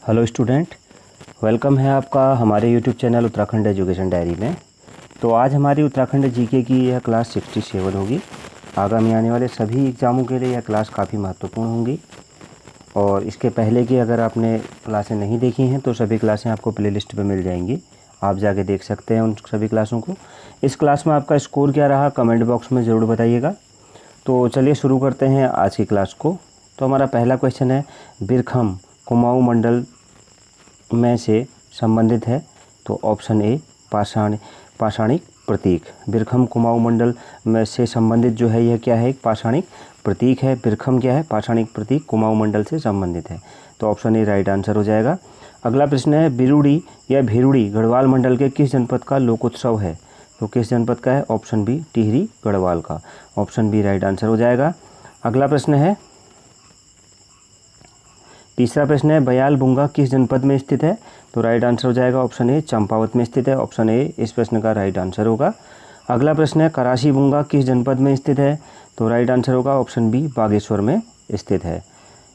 Hello student, welcome है आपका हमारे YouTube channel Uttarakhand education diary में। तो आज हमारी उत्तराखंड जीके की यह क्लास 67 होगी। आगामी आने वाले सभी एग्ज़ामों के लिए यह क्लास काफ़ी महत्वपूर्ण होंगी। और इसके पहले की अगर आपने क्लासें नहीं देखी हैं तो सभी क्लासें आपको प्लेलिस्ट पे मिल जाएंगी, आप जाके देख सकते हैं उन सभी क्लासों को। इस क्लास में आपका स्कोर क्या रहा कमेंट बॉक्स में ज़रूर बताइएगा। तो चलिए शुरू करते हैं आज की क्लास को। तो हमारा पहला क्वेश्चन है, बिरखम कुमाऊं मंडल में से संबंधित है। तो ऑप्शन ए पाषाणिक प्रतीक। बिरखम कुमाऊं मंडल में से संबंधित जो है यह क्या है, एक पाषाणिक प्रतीक है। बिरखम क्या है, पाषाणिक प्रतीक कुमाऊं मंडल से संबंधित है। तो ऑप्शन ए राइट आंसर हो जाएगा। अगला प्रश्न है, बिरुड़ी या भिरुड़ी गढ़वाल मंडल के किस जनपद का लोकोत्सव है। तो किस जनपद का है, ऑप्शन बी टिहरी गढ़वाल का। ऑप्शन बी राइट आंसर हो जाएगा। अगला प्रश्न है, तीसरा प्रश्न है, बयाल बुंगा किस जनपद में स्थित है। तो राइट आंसर हो जाएगा ऑप्शन ए चंपावत में स्थित है। ऑप्शन ए इस प्रश्न का राइट आंसर होगा। अगला प्रश्न है, करासी बुंगा किस जनपद में स्थित है। तो राइट आंसर होगा ऑप्शन बी बागेश्वर में स्थित है।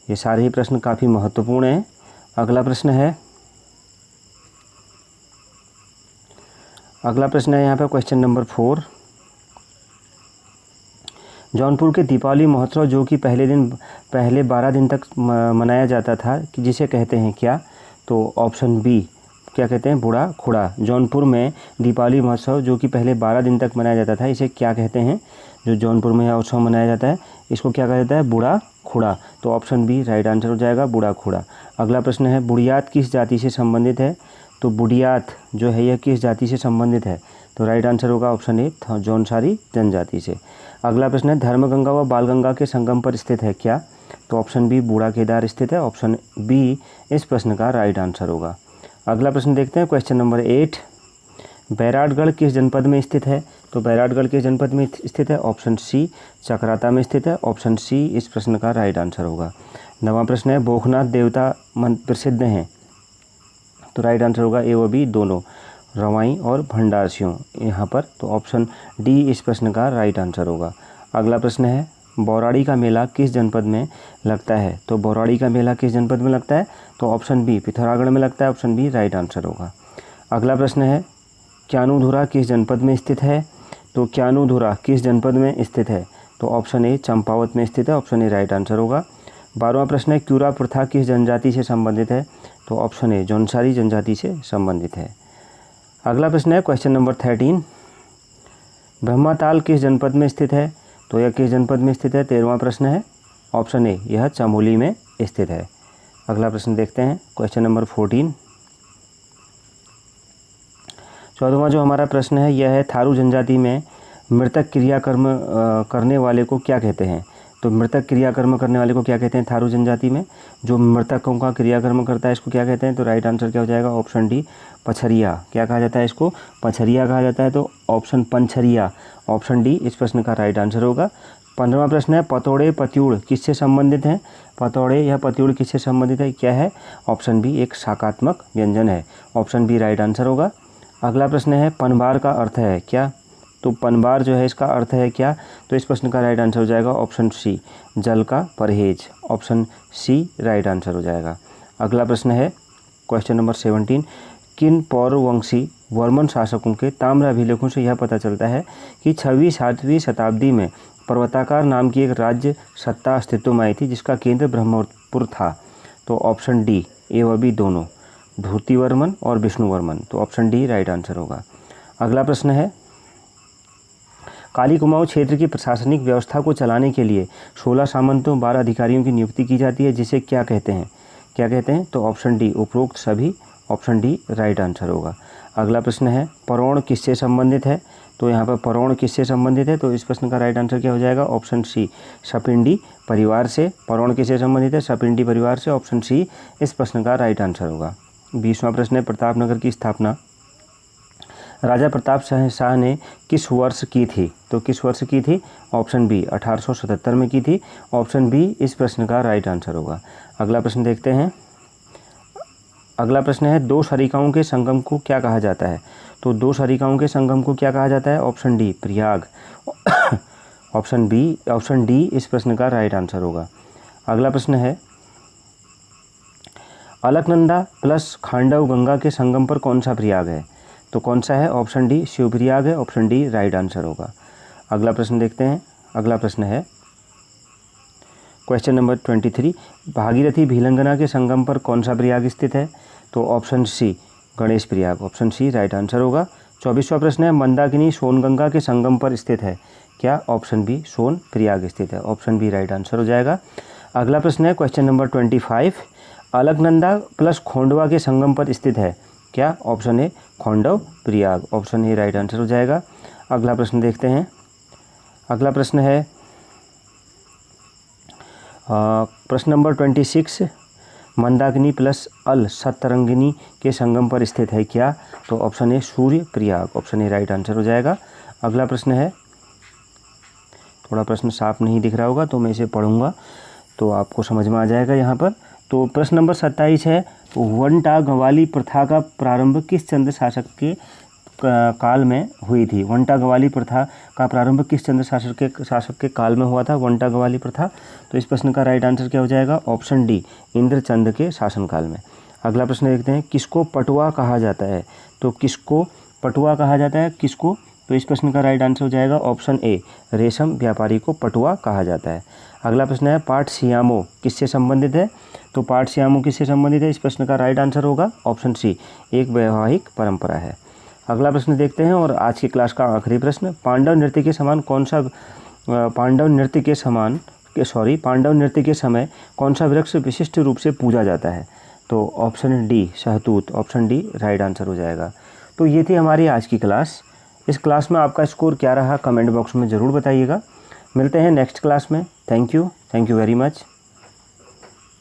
ये सारे ही प्रश्न काफ़ी महत्वपूर्ण हैं। अगला प्रश्न है यहाँ पर क्वेश्चन नंबर 4। जौनपुर के दीपावली महोत्सव जो कि पहले 12 दिन तक मनाया जाता था कि जिसे कहते हैं क्या। तो ऑप्शन बी क्या कहते हैं, बूढ़ा खुड़ा। जौनपुर में दीपावली महोत्सव जो कि पहले 12 दिन तक मनाया जाता था, इसे क्या कहते हैं। जो जौनपुर में यह उत्सव मनाया जाता है इसको क्या कहा जाता है, बूढ़ा खुड़ा। तो ऑप्शन बी राइट आंसर हो जाएगा, बूढ़ा खुड़ा। अगला प्रश्न है, बुढ़ियात किस जाति से संबंधित है। तो बुढ़ियात जो है यह किस जाति से संबंधित है। तो राइट आंसर होगा ऑप्शन ए जौनसारी जनजाति से। अगला प्रश्न है, धर्मगंगा व बालगंगा के संगम पर स्थित है क्या। तो ऑप्शन बी बूढ़ा केदार स्थित है। ऑप्शन बी इस प्रश्न का राइट आंसर होगा। अगला प्रश्न देखते हैं क्वेश्चन नंबर 8। बैराटगढ़ किस जनपद में स्थित है। तो बैराटगढ़ किस जनपद में स्थित है। ऑप्शन सी चकराता में स्थित है। ऑप्शन सी इस प्रश्न का राइट आंसर होगा। 9वां प्रश्न है, भोखनाथ देवता प्रसिद्ध हैं। तो राइट आंसर होगा ए व बी दोनों, रवाई और भंडारसियों यहाँ पर। तो ऑप्शन डी इस प्रश्न का राइट आंसर होगा। अगला प्रश्न है, बौराड़ी का मेला किस जनपद में लगता है। तो बौराड़ी का मेला किस जनपद में लगता है। तो ऑप्शन बी पिथौरागढ़ में लगता है। ऑप्शन बी राइट आंसर होगा। अगला प्रश्न है, क्यानूधुरा किस जनपद में स्थित है। तो क्यानूधुरा किस जनपद में स्थित है। तो ऑप्शन ए चंपावत में स्थित है। ऑप्शन ए राइट आंसर होगा। 12वां प्रश्न है, क्यूरा प्रथा किस जनजाति से संबंधित है। तो ऑप्शन ए जौनसारी जनजाति से संबंधित है। अगला प्रश्न है क्वेश्चन नंबर 13, ब्रह्माताल किस जनपद में स्थित है। तो यह किस जनपद में स्थित है। 13वां प्रश्न है, ऑप्शन ए यह चमोली में स्थित है। अगला प्रश्न देखते हैं क्वेश्चन नंबर 14। 14वां जो हमारा प्रश्न है यह है, थारू जनजाति में मृतक क्रियाकर्म करने वाले को क्या कहते हैं। तो मृतक क्रियाकर्म करने वाले को क्या कहते हैं थारू जनजाति में। जो मृतकों का क्रियाकर्म करता है इसको क्या कहते हैं। तो राइट आंसर क्या हो जाएगा, ऑप्शन डी पछरिया। क्या कहा जाता है इसको, पछरिया कहा जाता है। तो ऑप्शन पंछरिया, ऑप्शन डी इस प्रश्न का राइट आंसर होगा। 15वां प्रश्न है, पतौड़े पत्यूड़ किससे संबंधित हैं। पतौड़े या पत्यूड़ किससे संबंधित है, क्या है। ऑप्शन बी एक शाकात्मक व्यंजन है। ऑप्शन बी राइट आंसर होगा। अगला प्रश्न है, पनबार का अर्थ है क्या। तो पनबार जो है इसका अर्थ है क्या। तो इस प्रश्न का राइट आंसर हो जाएगा ऑप्शन सी जल का परहेज। ऑप्शन सी राइट आंसर हो जाएगा। अगला प्रश्न है क्वेश्चन नंबर 17, किन पौरवंशी वर्मन शासकों के ताम्र अभिलेखों से यह पता चलता है कि 6वीं-7वीं शताब्दी में पर्वताकार नाम की एक राज्य सत्ता अस्तित्व में आई थी जिसका केंद्र ब्रह्मपुर था। तो ऑप्शन डी ए व बी दोनों, धूतिवर्मन और विष्णुवर्मन। तो ऑप्शन डी राइट आंसर होगा। अगला प्रश्न है, काली कुमाऊं क्षेत्र की प्रशासनिक व्यवस्था को चलाने के लिए 16 सामंतों 12 अधिकारियों की नियुक्ति की जाती है जिसे क्या कहते हैं। क्या कहते हैं। तो ऑप्शन डी उपरोक्त सभी। ऑप्शन डी राइट आंसर होगा। अगला प्रश्न है, परोण किससे संबंधित है। तो यहाँ पर परोण किससे संबंधित है। तो इस प्रश्न का राइट आंसर क्या हो जाएगा, ऑप्शन सी सपिंडी परिवार से। परोण किससे संबंधित है, सपिंडी परिवार से। ऑप्शन सी इस प्रश्न का राइट आंसर होगा। 20वां प्रश्न है, प्रतापनगर की स्थापना राजा प्रताप शाह ने किस वर्ष की थी। तो किस वर्ष की थी। ऑप्शन बी 1877 में की थी। ऑप्शन बी इस प्रश्न का राइट आंसर होगा। अगला प्रश्न देखते हैं। अगला प्रश्न है, दो शरिकाओं के संगम को क्या कहा जाता है। तो दो शरिकाओं के संगम को क्या कहा जाता है। Option D Prayag. Option D इस प्रश्न का राइट आंसर होगा। अगला प्रश्न है, अलकनंदा प्लस खांडव गंगा के संगम पर कौन सा प्रयाग है? तो कौन सा है? ऑप्शन डी शिवप्रयाग है, ऑप्शन डी राइट आंसर होगा। अगला प्रश्न देखते हैं। अगला प्रश्न है क्वेश्चन नंबर 23, भागीरथी भिलंगना के संगम पर कौन सा प्रयाग स्थित है? तो option C Ganesh Prayag, option C right answer होगा। 24वां प्रश्न है, मंदाकिनी सोनगंगा के संगम पर स्थित है क्या? ऑप्शन बी सोन प्रयाग स्थित है, ऑप्शन बी राइट आंसर हो जाएगा। अगला प्रश्न है question number 25, Alaknanda plus Khondwa के संगम पर स्थित है क्या? Option A Khondav Prayag, option A right answer हो जाएगा। अगला प्रश्न देखते हैं। अगला प्रश्न है प्रश्न नंबर 26, मंदाकिनी प्लस अल सतरंगिनी के संगम पर स्थित है क्या? तो option A Surya Prayag, option A right answer हो जाएगा। अगला प्रश्न है, थोड़ा प्रश्न साफ नहीं दिख रहा होगा तो मैं इसे पढ़ूंगा तो आपको समझ में आ जाएगा यहाँ पर। तो प्रश्न नंबर 27 है, वनटा गवाली प्रथा का प्रारंभ किस चंद्र शासक के काल में हुई थी? वनटा गवाली प्रथा का प्रारंभ किस चंद्र शासक के काल में हुआ था? वनटा गवाली प्रथा, तो इस प्रश्न का राइट आंसर क्या हो जाएगा? ऑप्शन डी इंद्रचंद के शासनकाल में। अगला प्रश्न देखते हैं, किसको पटुआ कहा जाता है? तो किसको पटुआ कहा जाता है किसको? तो इस प्रश्न का राइट आंसर हो जाएगा ऑप्शन ए रेशम व्यापारी को पटुआ कहा जाता है। अगला प्रश्न है, पाठ सियामो किससे संबंधित है? तो पाठ सियामो किससे संबंधित है? इस प्रश्न का राइट आंसर होगा ऑप्शन सी एक वैवाहिक परंपरा है। अगला प्रश्न देखते हैं और आज की क्लास का आखिरी प्रश्न, पांडव नृत्य के समान कौन सा पांडव नृत्य के समय कौन सा वृक्ष विशिष्ट रूप से पूजा जाता है? तो ऑप्शन डी शहतूत, ऑप्शन डी राइट आंसर हो जाएगा। तो ये थी हमारी आज की क्लास। इस क्लास में आपका स्कोर क्या रहा कमेंट बॉक्स में ज़रूर बताइएगा। मिलते हैं नेक्स्ट क्लास में। Thank you very much.